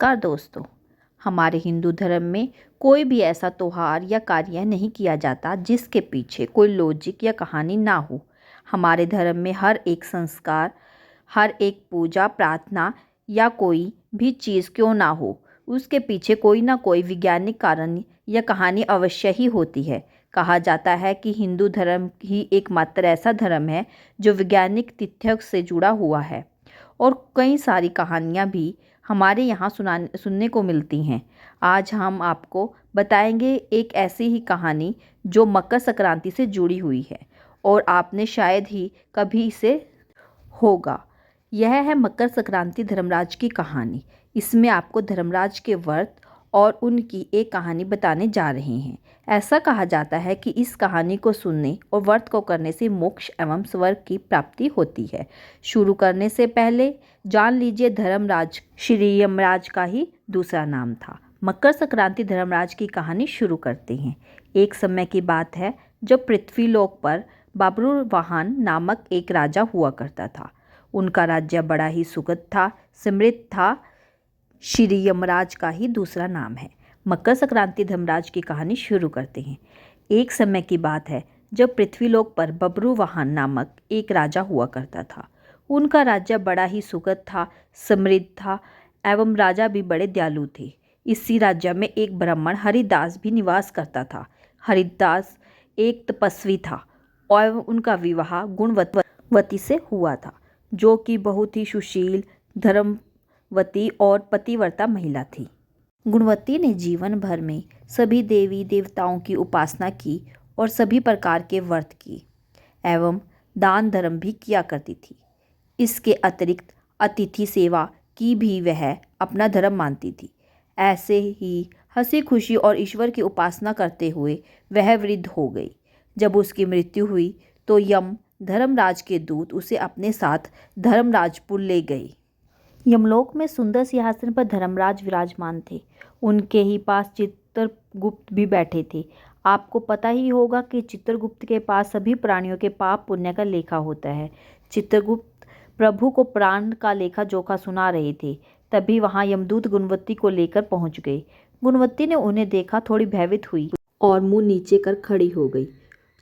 नमस्कार दोस्तों। हमारे हिंदू धर्म में कोई भी ऐसा त्योहार या कार्य नहीं किया जाता जिसके पीछे कोई लॉजिक या कहानी ना हो। हमारे धर्म में हर एक संस्कार, हर एक पूजा प्रार्थना या कोई भी चीज़ क्यों ना हो, उसके पीछे कोई ना कोई वैज्ञानिक कारण या कहानी अवश्य ही होती है। कहा जाता है कि हिंदू धर्म ही एकमात्र ऐसा धर्म है जो वैज्ञानिक तथ्यों से जुड़ा हुआ है और कई सारी कहानियाँ भी हमारे यहाँ सुनने को मिलती हैं। आज हम आपको बताएंगे एक ऐसी ही कहानी जो मकर संक्रांति से जुड़ी हुई है और आपने शायद ही कभी इसे होगा। यह है मकर संक्रांति धर्मराज की कहानी। इसमें आपको धर्मराज के व्रत और उनकी एक कहानी बताने जा रहे हैं। ऐसा कहा जाता है कि इस कहानी को सुनने और व्रत को करने से मोक्ष एवं स्वर्ग की प्राप्ति होती है। शुरू करने से पहले जान लीजिए धर्मराज श्री यमराज का ही दूसरा नाम था। मकर संक्रांति धर्मराज की कहानी शुरू करते हैं। एक समय की बात है जब पृथ्वीलोक पर बब्रुवाहन नामक एक राजा हुआ करता था। उनका राज्य बड़ा ही सुखद था, समृद्ध था। श्री यमराज का ही दूसरा नाम है। मकर संक्रांति धर्मराज की कहानी शुरू करते हैं। एक समय की बात है जब पृथ्वीलोक पर बब्रुवाहन नामक एक राजा हुआ करता था। उनका राज्य बड़ा ही सुखद था, समृद्ध था एवं राजा भी बड़े दयालु थे। इसी राज्य में एक ब्राह्मण हरिदास भी निवास करता था। हरिदास एक तपस्वी था और उनका विवाह गुणवती से हुआ था, जो कि बहुत ही सुशील, धर्मवती और पतिव्रता महिला थी। गुणवती ने जीवन भर में सभी देवी देवताओं की उपासना की और सभी प्रकार के व्रत किए एवं दान धर्म भी किया करती थी। इसके अतिरिक्त अतिथि सेवा की भी वह अपना धर्म मानती थी। ऐसे ही हंसी खुशी और ईश्वर की उपासना करते हुए वह वृद्ध हो गई। जब उसकी मृत्यु हुई तो यम धर्मराज के दूत उसे अपने साथ धर्मराजपुर ले गए। यमलोक में सुंदर सिंहासन पर धर्मराज विराजमान थे। उनके ही पास चित्रगुप्त भी बैठे थे। आपको पता ही होगा कि चित्रगुप्त के पास सभी प्राणियों के पाप पुण्य का लेखा होता है। चित्रगुप्त प्रभु को प्राण का लेखा जोखा सुना रहे थे। तभी वहां यमदूत गुणवती को लेकर पहुंच गए। गुणवती ने उन्हें देखा, थोड़ी भयभीत हुई और मुंह नीचे कर खड़ी हो गई।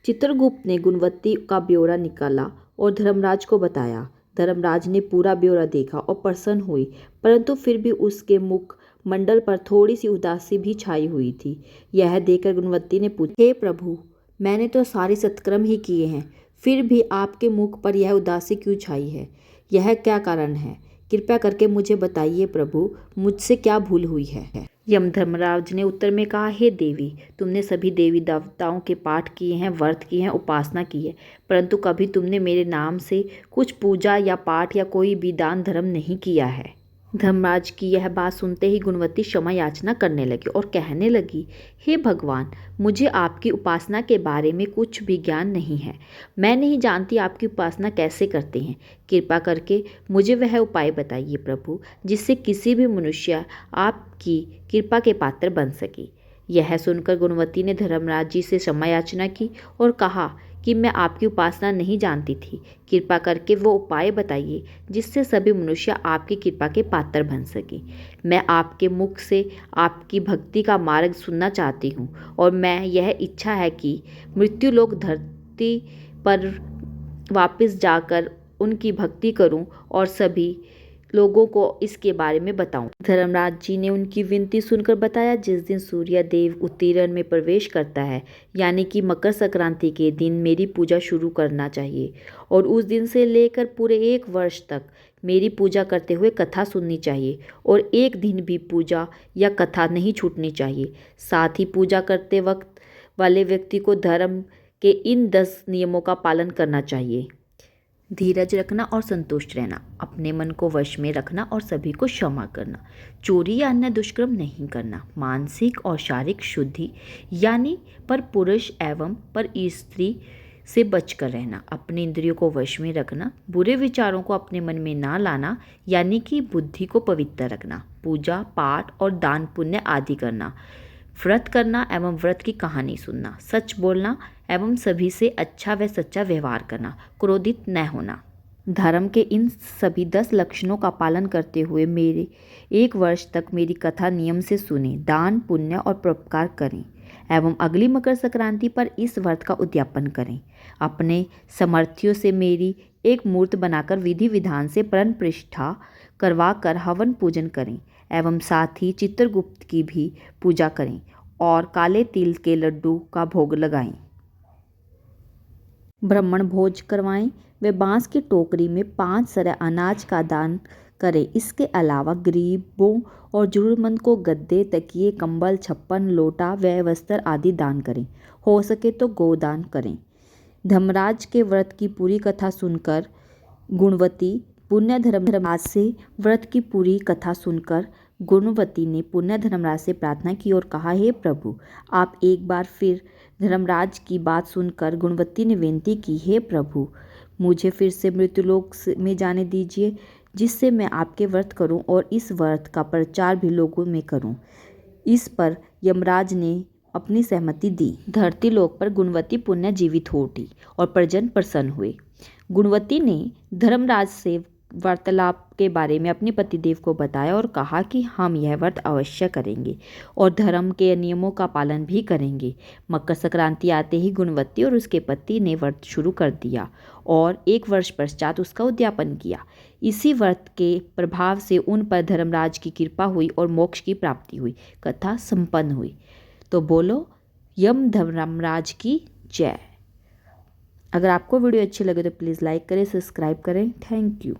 चित्रगुप्त ने गुणवती का ब्यौरा निकाला और धर्मराज को बताया। धर्मराज ने पूरा ब्यौरा देखा और प्रसन्न हुई, परंतु फिर भी उसके मुख मंडल पर थोड़ी सी उदासी भी छाई हुई थी। यह देखकर गुणवती ने पूछा, हे प्रभु, मैंने तो सारे सत्कर्म ही किए हैं, फिर भी आपके मुख पर यह उदासी क्यों छाई है? यह क्या कारण है? कृपया करके मुझे बताइए प्रभु, मुझसे क्या भूल हुई है? यम धर्मराज ने उत्तर में कहा, हे देवी, तुमने सभी देवी देवताओं के पाठ किए हैं, व्रत किए हैं, उपासना की है, परंतु कभी तुमने मेरे नाम से कुछ पूजा या पाठ या कोई भी दान धर्म नहीं किया है। धर्मराज की यह बात सुनते ही गुणवती क्षमा याचना करने लगी और कहने लगी, हे भगवान, मुझे आपकी उपासना के बारे में कुछ भी ज्ञान नहीं है। मैं नहीं जानती आपकी उपासना कैसे करते हैं। कृपा करके मुझे वह उपाय बताइए प्रभु, जिससे किसी भी मनुष्य आपकी कृपा के पात्र बन सके। यह सुनकर गुणवती ने धर्मराज जी से क्षमा याचना की और कहा कि मैं आपकी उपासना नहीं जानती थी। कृपा करके वो उपाय बताइए जिससे सभी मनुष्य आपकी कृपा के पात्र बन सके। मैं आपके मुख से आपकी भक्ति का मार्ग सुनना चाहती हूँ और मैं यह इच्छा है कि मृत्युलोक धरती पर वापस जाकर उनकी भक्ति करूँ और सभी लोगों को इसके बारे में बताऊं। धर्मराज जी ने उनकी विनती सुनकर बताया, जिस दिन सूर्य देव उत्तरायण में प्रवेश करता है, यानी कि मकर संक्रांति के दिन मेरी पूजा शुरू करना चाहिए और उस दिन से लेकर पूरे 1 वर्ष तक मेरी पूजा करते हुए कथा सुननी चाहिए और एक दिन भी पूजा या कथा नहीं छूटनी चाहिए। साथ ही पूजा करते वक्त वाले व्यक्ति को धर्म के इन 10 नियमों का पालन करना चाहिए। धीरज रखना और संतुष्ट रहना, अपने मन को वश में रखना और सभी को क्षमा करना, चोरी या अन्य दुष्कर्म नहीं करना, मानसिक और शारीरिक शुद्धि यानी पर पुरुष एवं पर स्त्री से बचकर रहना, अपनी इंद्रियों को वश में रखना, बुरे विचारों को अपने मन में ना लाना यानी कि बुद्धि को पवित्र रखना, पूजा पाठ और दान पुण्य आदि करना, व्रत करना एवं व्रत की कहानी सुनना, सच बोलना एवं सभी से अच्छा व सच्चा व्यवहार करना, क्रोधित न होना। धर्म के इन सभी 10 लक्षणों का पालन करते हुए मेरे 1 वर्ष तक मेरी कथा नियम से सुने, दान, पुण्य और परोपकार करें एवं अगली मकर संक्रांति पर इस व्रत का उद्यापन करें। अपने समर्थियों से मेरी एक मूर्त बनाकर विधि विधान से प्रण प्रतिष्ठा करवा कर हवन पूजन करें एवं साथ ही चित्रगुप्त की भी पूजा करें और काले तिल के लड्डू का भोग लगाएं। ब्राह्मण भोज करवाएं व बांस की टोकरी में 5 सरे अनाज का दान करें। इसके अलावा गरीबों और जरूरतमंद को गद्दे, तकिए, कंबल, छप्पन, लोटा व वस्त्र आदि दान करें। हो सके तो गोदान करें। धर्मराज के व्रत की पूरी कथा सुनकर गुणवती पुण्य धर्मराज से व्रत की पूरी कथा सुनकर गुणवती ने पुण्य धर्मराज से प्रार्थना की और कहा, हे प्रभु, आप एक बार फिर धर्मराज की बात सुनकर गुणवती ने विनती की, हे प्रभु, मुझे फिर से मृत्युलोक में जाने दीजिए, जिससे मैं आपके व्रत करूं और इस व्रत का प्रचार भी लोगों में करूं। इस पर यमराज ने अपनी सहमति दी। धरती लोक पर गुणवती पुण्य जीवित हो उठी और प्रजन प्रसन्न हुए। गुणवती ने धर्मराज से वार्तालाप के बारे में अपने पतिदेव को बताया और कहा कि हम यह व्रत अवश्य करेंगे और धर्म के नियमों का पालन भी करेंगे। मकर संक्रांति आते ही गुणवती और उसके पति ने व्रत शुरू कर दिया और 1 वर्ष पश्चात उसका उद्यापन किया। इसी व्रत के प्रभाव से उन पर धर्मराज की कृपा हुई और मोक्ष की प्राप्ति हुई। कथा संपन्न हुई। तो बोलो यम धर्मराज की जय। अगर आपको वीडियो अच्छी लगे तो प्लीज़ लाइक करें, सब्सक्राइब करें। Thank you.